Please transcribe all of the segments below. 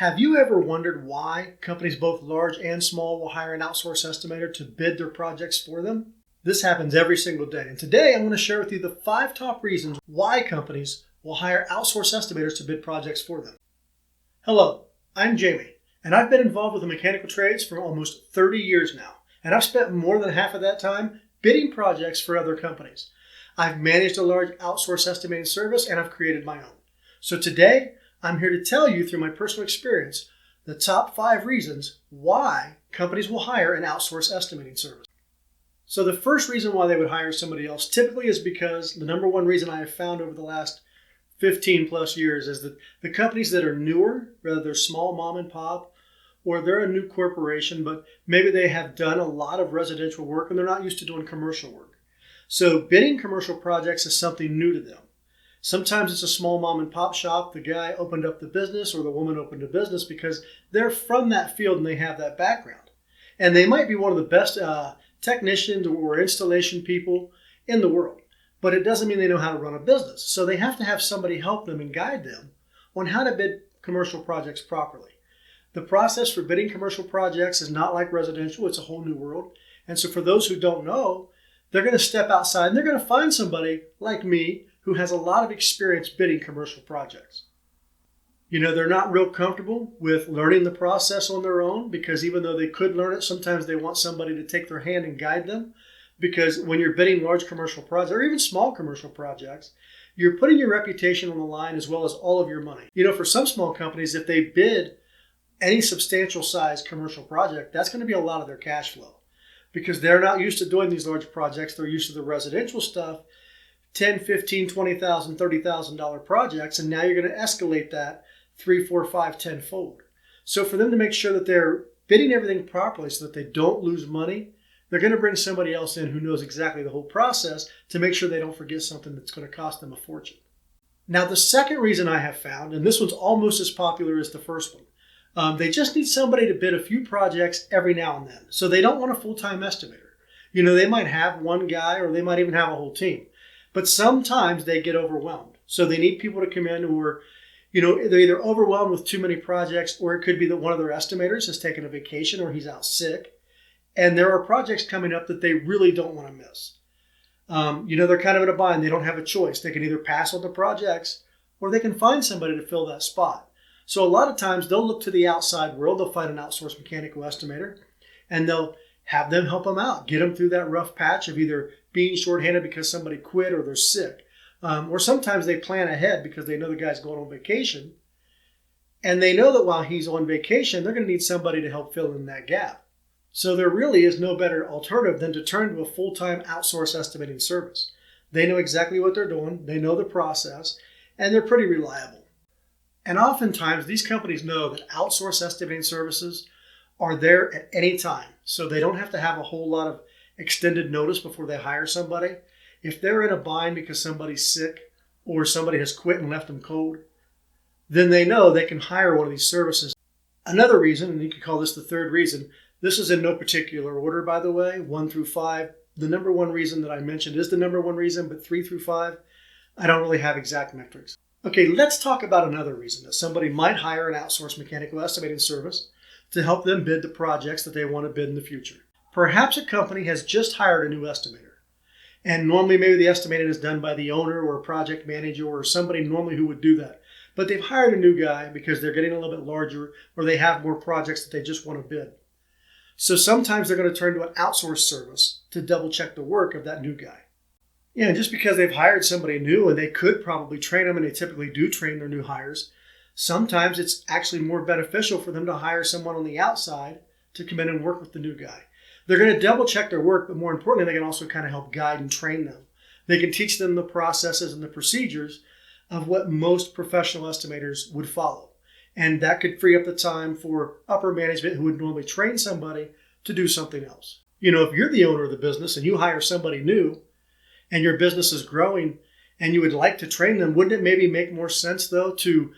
Have you ever wondered why companies both large and small will hire an outsource estimator to bid their projects for them? This happens every single day. And today I'm going to share with you the 5 top reasons why companies will hire outsource estimators to bid projects for them. Hello, I'm Jamie, and I've been involved with the mechanical trades for almost 30 years now. And I've spent more than half of that time bidding projects for other companies. I've managed a large outsource estimating service, and I've created my own. So today, I'm here to tell you through my personal experience the top 5 reasons why companies will hire an outsource estimating service. So the first reason why they would hire somebody else typically is because the number one reason I have found over the last 15 plus years is that the companies that are newer, whether they're small mom and pop, or they're a new corporation, but maybe they have done a lot of residential work and they're not used to doing commercial work. So bidding commercial projects is something new to them. Sometimes it's a small mom and pop shop. The guy opened up the business or the woman opened a business because they're from that field and they have that background. And they might be one of the best technicians or installation people in the world, but it doesn't mean they know how to run a business. So they have to have somebody help them and guide them on how to bid commercial projects properly. The process for bidding commercial projects is not like residential. It's a whole new world. And so for those who don't know, they're going to step outside and they're going to find somebody like me who has a lot of experience bidding commercial projects. You know, they're not real comfortable with learning the process on their own because even though they could learn it, sometimes they want somebody to take their hand and guide them, because when you're bidding large commercial projects or even small commercial projects, you're putting your reputation on the line as well as all of your money. You know, for some small companies, if they bid any substantial size commercial project, that's going to be a lot of their cash flow because they're not used to doing these large projects. They're used to the residential stuff, $10,000, $15,000, $20,000, $30,000 projects, and now you're going to escalate that 3, 4, 5, 10-fold. So for them to make sure that they're bidding everything properly so that they don't lose money, they're going to bring somebody else in who knows exactly the whole process to make sure they don't forget something that's going to cost them a fortune. Now, the second reason I have found, and this one's almost as popular as the first one, they just need somebody to bid a few projects every now and then. So they don't want a full-time estimator. You know, they might have one guy or they might even have a whole team. But sometimes they get overwhelmed. So they need people to come in who are, you know, they're either overwhelmed with too many projects, or it could be that one of their estimators has taken a vacation or he's out sick. And there are projects coming up that they really don't want to miss. You know, they're kind of in a bind. They don't have a choice. They can either pass on the projects or they can find somebody to fill that spot. So a lot of times they'll look to the outside world. They'll find an outsourced mechanical estimator and they'll have them help them out, get them through that rough patch of either being shorthanded because somebody quit or they're sick. Or sometimes they plan ahead because they know the guy's going on vacation. And they know that while he's on vacation, they're going to need somebody to help fill in that gap. So there really is no better alternative than to turn to a full-time outsource estimating service. They know exactly what they're doing. They know the process. And they're pretty reliable. And oftentimes these companies know that outsource estimating services are there at any time. So they don't have to have a whole lot of extended notice before they hire somebody. If they're in a bind because somebody's sick or somebody has quit and left them cold, then they know they can hire one of these services. Another reason, and you could call this the third reason, this is in no particular order, by the way, 1 through 5. The number one reason that I mentioned is the number one reason, but 3 through 5, I don't really have exact metrics. Okay, let's talk about another reason that somebody might hire an outsourced mechanical estimating service to help them bid the projects that they want to bid in the future. Perhaps a company has just hired a new estimator. And normally maybe the estimating is done by the owner or a project manager or somebody normally who would do that. But they've hired a new guy because they're getting a little bit larger or they have more projects that they just want to bid. So sometimes they're going to turn to an outsourced service to double check the work of that new guy. Yeah, just because they've hired somebody new and they could probably train them, and they typically do train their new hires, sometimes it's actually more beneficial for them to hire someone on the outside to come in and work with the new guy. They're going to double check their work, but more importantly, they can also kind of help guide and train them. They can teach them the processes and the procedures of what most professional estimators would follow. And that could free up the time for upper management who would normally train somebody to do something else. You know, if you're the owner of the business and you hire somebody new and your business is growing and you would like to train them, wouldn't it maybe make more sense, though, to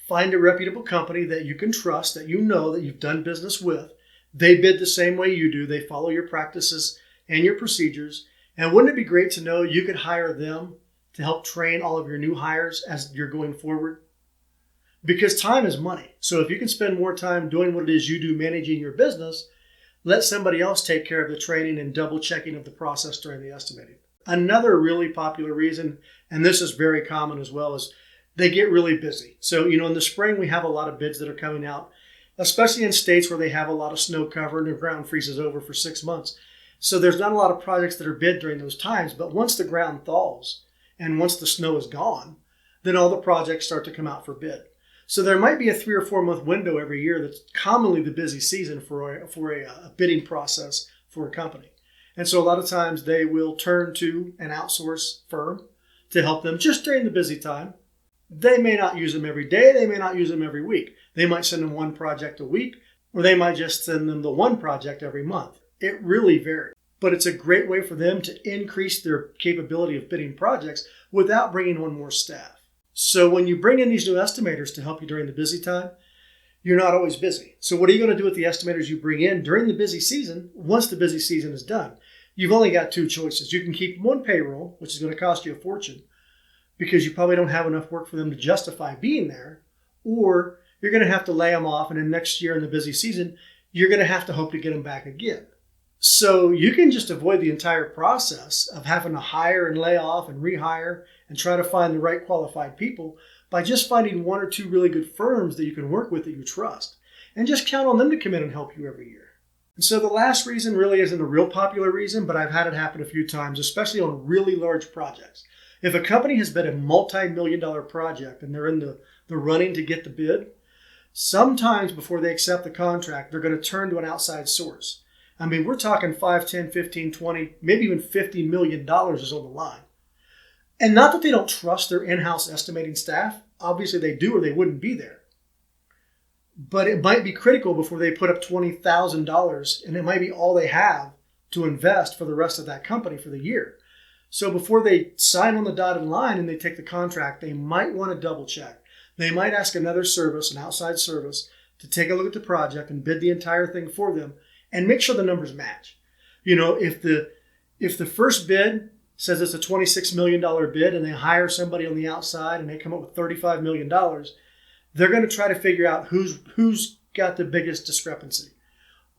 find a reputable company that you can trust, that you know, that you've done business with? They bid the same way you do. They follow your practices and your procedures. And wouldn't it be great to know you could hire them to help train all of your new hires as you're going forward? because time is money. So if you can spend more time doing what it is you do managing your business, let somebody else take care of the training and double checking of the process during the estimating. Another really popular reason, and this is very common as well, is they get really busy. So, in the spring, we have a lot of bids that are coming out, especially in states where they have a lot of snow cover and the ground freezes over for 6 months. So there's not a lot of projects that are bid during those times, but once the ground thaws and once the snow is gone, then all the projects start to come out for bid. So there might be a 3 or 4 month window every year that's commonly the busy season for a bidding process for a company. And so a lot of times they will turn to an outsource firm to help them just during the busy time. They may not use them every day. They may not use them every week. They might send them one project a week, or they might just send them the one project every month. It really varies. But it's a great way for them to increase their capability of bidding projects without bringing on more staff. So when you bring in these new estimators to help you during the busy time, you're not always busy. So what are you going to do with the estimators you bring in during the busy season once the busy season is done? You've only got 2 choices. You can keep them on payroll, which is going to cost you a fortune because you probably don't have enough work for them to justify being there, or you're going to have to lay them off, and then next year in the busy season, you're going to have to hope to get them back again. So you can just avoid the entire process of having to hire and lay off and rehire and try to find the right qualified people by just finding 1 or 2 really good firms that you can work with that you trust, and just count on them to come in and help you every year. And so the last reason really isn't a real popular reason, but I've had it happen a few times, especially on really large projects. If a company has bid a multi-million-dollar project and they're in the running to get the bid, sometimes before they accept the contract, they're going to turn to an outside source. I mean, we're talking 5, 10, 15, 20, maybe even $50 million is on the line. And not that they don't trust their in-house estimating staff. Obviously they do, or they wouldn't be there. But it might be critical before they put up $20,000, and it might be all they have to invest for the rest of that company for the year. So before they sign on the dotted line and they take the contract, they might want to double check. They might ask another service, an outside service, to take a look at the project and bid the entire thing for them and make sure the numbers match. If the first bid says it's a $26 million bid and they hire somebody on the outside and they come up with $35 million, they're going to try to figure out who's got the biggest discrepancy.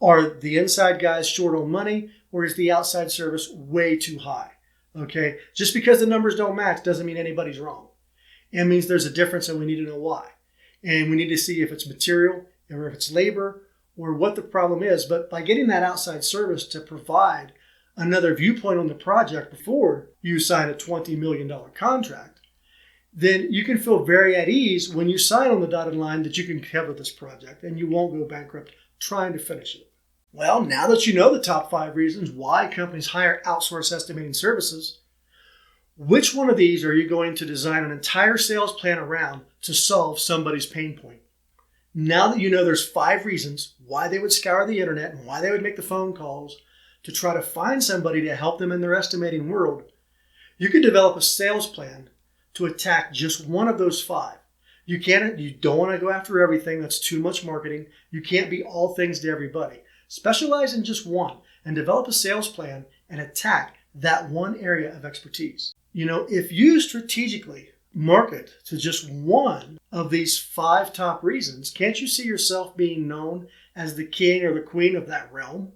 Are the inside guys short on money, or is the outside service way too high? Okay, just because the numbers don't match doesn't mean anybody's wrong. It means there's a difference and we need to know why. And we need to see if it's material or if it's labor or what the problem is. But by getting that outside service to provide another viewpoint on the project before you sign a $20 million contract, then you can feel very at ease when you sign on the dotted line that you can cover this project and you won't go bankrupt trying to finish it. Well, now that you know the top 5 reasons why companies hire outsource estimating services, which one of these are you going to design an entire sales plan around to solve somebody's pain point? Now that you know there's 5 reasons why they would scour the internet and why they would make the phone calls to try to find somebody to help them in their estimating world, you can develop a sales plan to attack just one of those 5. You don't want to go after everything. That's too much marketing. You can't be all things to everybody. Specialize in just one and develop a sales plan and attack that one area of expertise. If you strategically market to just one of these 5 top reasons, can't you see yourself being known as the king or the queen of that realm?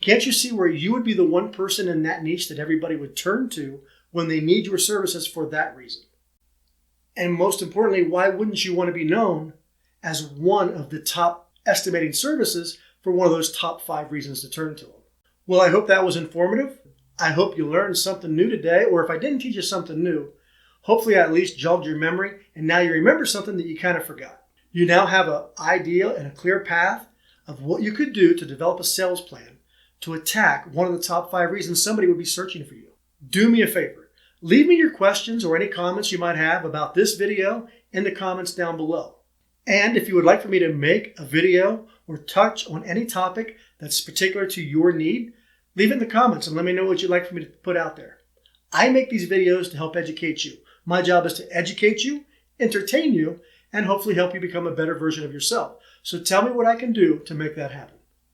Can't you see where you would be the one person in that niche that everybody would turn to when they need your services for that reason? And most importantly, why wouldn't you want to be known as one of the top estimating services for one of those top 5 reasons to turn to them? Well, I hope that was informative. I hope you learned something new today, or if I didn't teach you something new, hopefully I at least jogged your memory and now you remember something that you kind of forgot. You now have an idea and a clear path of what you could do to develop a sales plan to attack one of the top 5 reasons somebody would be searching for you. Do me a favor. Leave me your questions or any comments you might have about this video in the comments down below. And if you would like for me to make a video or touch on any topic that's particular to your need, leave it in the comments and let me know what you'd like for me to put out there. I make these videos to help educate you. My job is to educate you, entertain you, and hopefully help you become a better version of yourself. So tell me what I can do to make that happen.